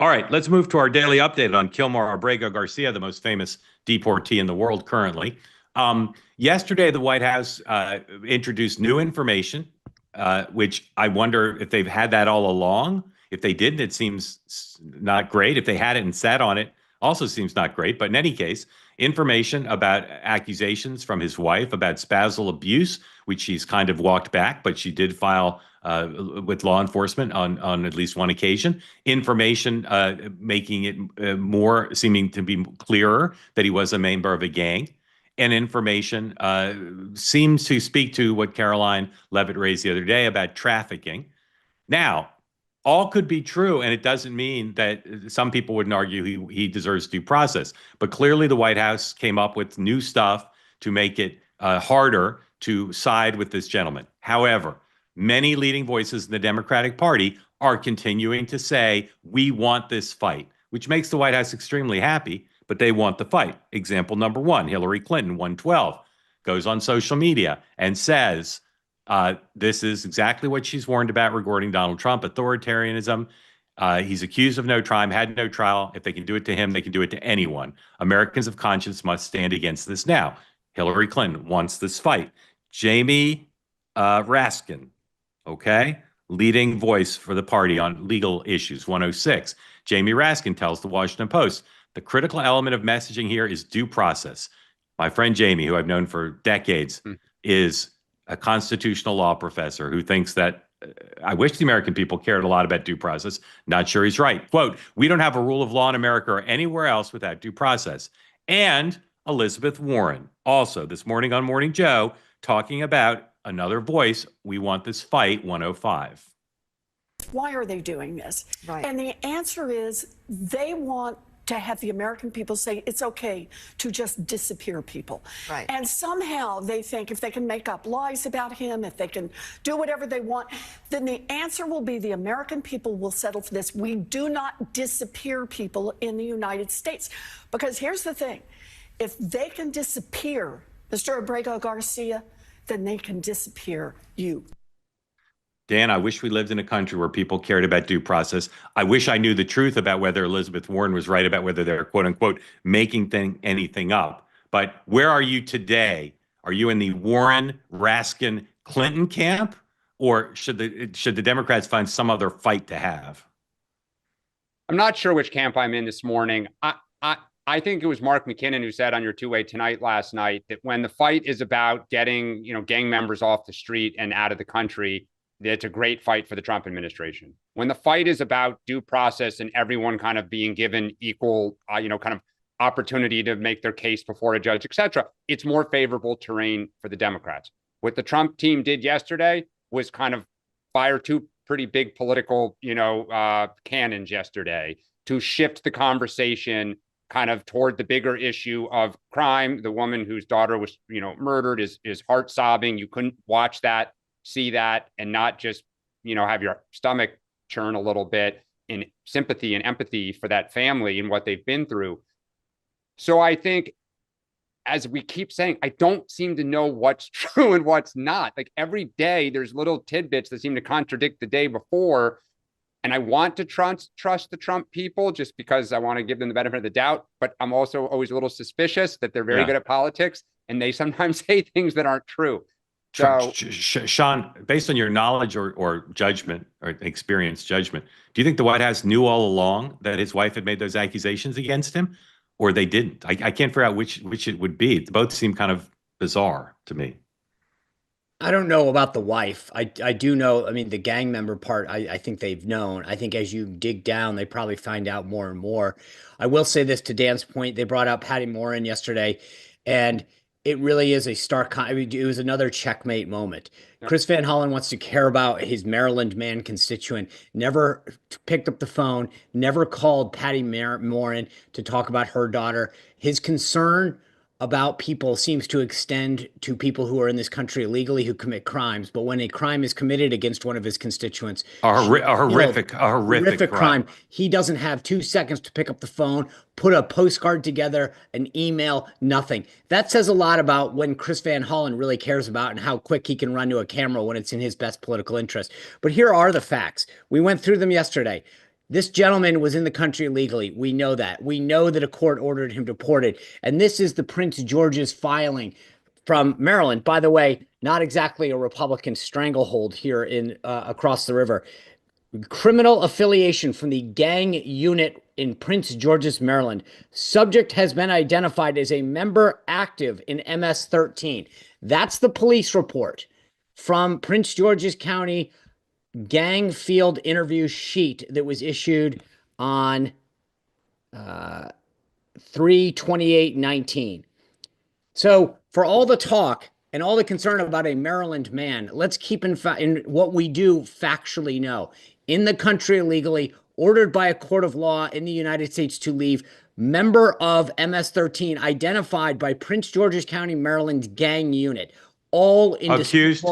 All right, let's move to our daily update on Kilmar Abrego Garcia, the most famous deportee in the world currently. Yesterday, the White House introduced new information, which I wonder if they've had that all along. If they didn't, it seems not great. If they had it and sat on it, also seems not great. But in any case, information about accusations from his wife about spousal abuse, which she's kind of walked back, but she did file with law enforcement on at least one occasion. Information making it more seeming to be clearer that he was a member of a gang. And information seems to speak to what Caroline Levitt raised the other day about trafficking. Now, all could be true, and it doesn't mean that some people wouldn't argue he deserves due process. But clearly, the White House came up with new stuff to make it harder to side with this gentleman. However, many leading voices in the Democratic Party are continuing to say, we want this fight, which makes the White House extremely happy, but they want the fight. Example number one, Hillary Clinton, 112, goes on social media and says, this is exactly what she's warned about regarding Donald Trump, authoritarianism. He's accused of no crime, had no trial. If they can do it to him, they can do it to anyone. Americans of conscience must stand against this now. Hillary Clinton wants this fight. Jamie Raskin, okay, leading voice for the party on legal issues, 106. Jamie Raskin tells the Washington Post, the critical element of messaging here is due process. My friend Jamie, who I've known for decades, is a constitutional law professor who thinks that I wish the American people cared a lot about due process. Not sure he's right. Quote, we don't have a rule of law in America or anywhere else without due process. And Elizabeth Warren, also this morning on Morning Joe, talking about another voice. We want this fight, 105. Why are they doing this? Right. And the answer is they want to have the American people say it's okay to just disappear people. Right. And somehow they think if they can make up lies about him, if they can do whatever they want, then the answer will be the American people will settle for this. We do not disappear people in the United States. Because here's the thing, if they can disappear Mr. Abrego Garcia, then they can disappear you. Dan, I wish we lived in a country where people cared about due process. I wish I knew the truth about whether Elizabeth Warren was right about whether they're, quote unquote, making anything up. But where are you today? Are you in the Warren, Raskin, Clinton camp? Or should the Democrats find some other fight to have? I'm not sure which camp I'm in this morning. I think it was Mark McKinnon who said on your two-way tonight last night that when the fight is about getting, gang members off the street and out of the country, it's a great fight for the Trump administration. When the fight is about due process and everyone kind of being given equal, kind of opportunity to make their case before a judge, et cetera, it's more favorable terrain for the Democrats. What the Trump team did yesterday was kind of fire two pretty big political, cannons yesterday to shift the conversation kind of toward the bigger issue of crime. The woman whose daughter was, murdered is heart sobbing. You couldn't watch that, see that, and not just, have your stomach churn a little bit in sympathy and empathy for that family and what they've been through. So I think, as we keep saying, I don't seem to know what's true and what's not. Like every day, there's little tidbits that seem to contradict the day before. And I want to trust the Trump people just because I want to give them the benefit of the doubt. But I'm also always a little suspicious that they're very good at politics and they sometimes say things that aren't true. So, Sean, based on your knowledge or judgment or experience judgment, do you think the White House knew all along that his wife had made those accusations against him, or they didn't? I can't figure out which it would be. Both seem kind of bizarre to me. I don't know about the wife. I do know, the gang member part, I think they've known. I think as you dig down, they probably find out more and more. I will say this to Dan's point. They brought out Patty Morin yesterday, and it really is a stark, it was another checkmate moment. Yeah. Chris Van Hollen wants to care about his Maryland man constituent, never picked up the phone, never called Patty Morin to talk about her daughter. His concern about people seems to extend to people who are in this country illegally who commit crimes. But when a crime is committed against one of his constituents, a horrific crime, he doesn't have 2 seconds to pick up the phone, put a postcard together, an email, nothing. That says a lot about when Chris Van Hollen really cares about and how quick he can run to a camera when it's in his best political interest. But here are the facts. We went through them yesterday. This gentleman was in the country illegally. We know that. We know that a court ordered him deported. And this is the Prince George's filing from Maryland. By the way, not exactly a Republican stranglehold here in across the river. Criminal affiliation from the gang unit in Prince George's, Maryland. Subject has been identified as a member active in MS-13. That's the police report from Prince George's County gang field interview sheet that was issued on 3/28/19. So for all the talk and all the concern about a Maryland man, let's keep in what we do factually know. In the country illegally, ordered by a court of law in the United States to leave, member of MS-13, identified by Prince George's County, Maryland gang unit. All accused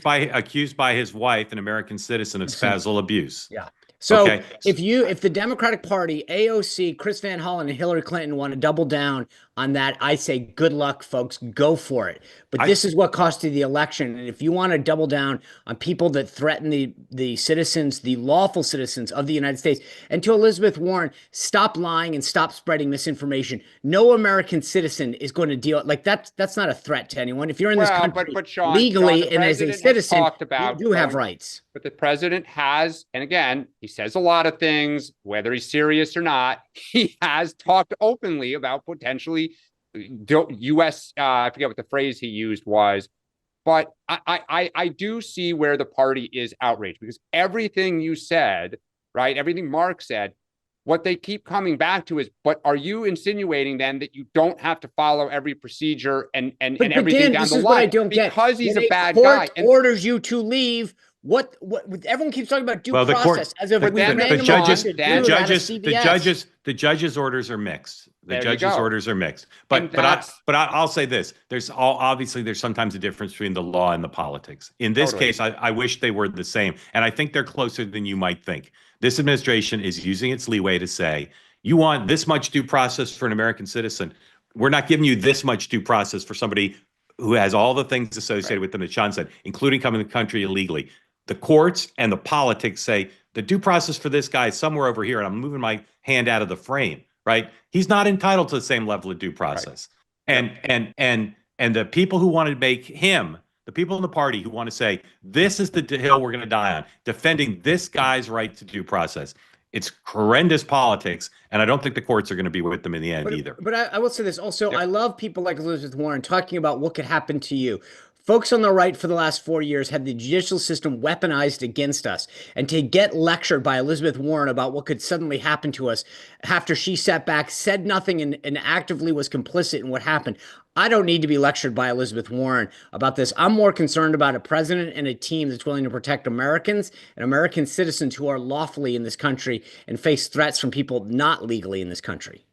by his wife, an American citizen, of spousal abuse. Yeah. So okay. if the Democratic Party, AOC, Chris Van Hollen, and Hillary Clinton want to double down on that, I say good luck, folks. Go for it. But this is what cost you the election. And if you want to double down on people that threaten the citizens, the lawful citizens of the United States, and to Elizabeth Warren, stop lying and stop spreading misinformation. No American citizen is going to deal like that. That's not a threat to anyone. If you're in this country but Sean, legally and as a citizen, you do have rights. But the president has, and again, he says a lot of things, whether he's serious or not. He has talked openly about potentially U.S. I forget what the phrase he used was, but I do see where the party is outraged, because everything you said, right, everything Mark said, what they keep coming back to is, but are you insinuating then that you don't have to follow every procedure and everything down the line? What I don't because get. he's When a bad guy. And orders you to leave. What everyone keeps talking about due process as if the judge's orders are mixed. The judge's orders are mixed. But I'll say this: obviously there's sometimes a difference between the law and the politics. In this case, I wish they were the same, and I think they're closer than you might think. This administration is using its leeway to say, you want this much due process for an American citizen. We're not giving you this much due process for somebody who has all the things associated with them that Sean said, including coming to the country illegally. The courts and the politics say the due process for this guy is somewhere over here, and I'm moving my hand out of the frame, right? He's not entitled to the same level of due process. Right. And the people who want to make him, the people in the party who want to say, this is the hill we're going to die on, defending this guy's right to due process. It's horrendous politics, and I don't think the courts are going to be with them in the end either. But I will say this also. I love people like Elizabeth Warren talking about what could happen to you. Folks on the right for the last 4 years had the judicial system weaponized against us. And to get lectured by Elizabeth Warren about what could suddenly happen to us after she sat back, said nothing, and actively was complicit in what happened. I don't need to be lectured by Elizabeth Warren about this. I'm more concerned about a president and a team that's willing to protect Americans and American citizens who are lawfully in this country and face threats from people not legally in this country.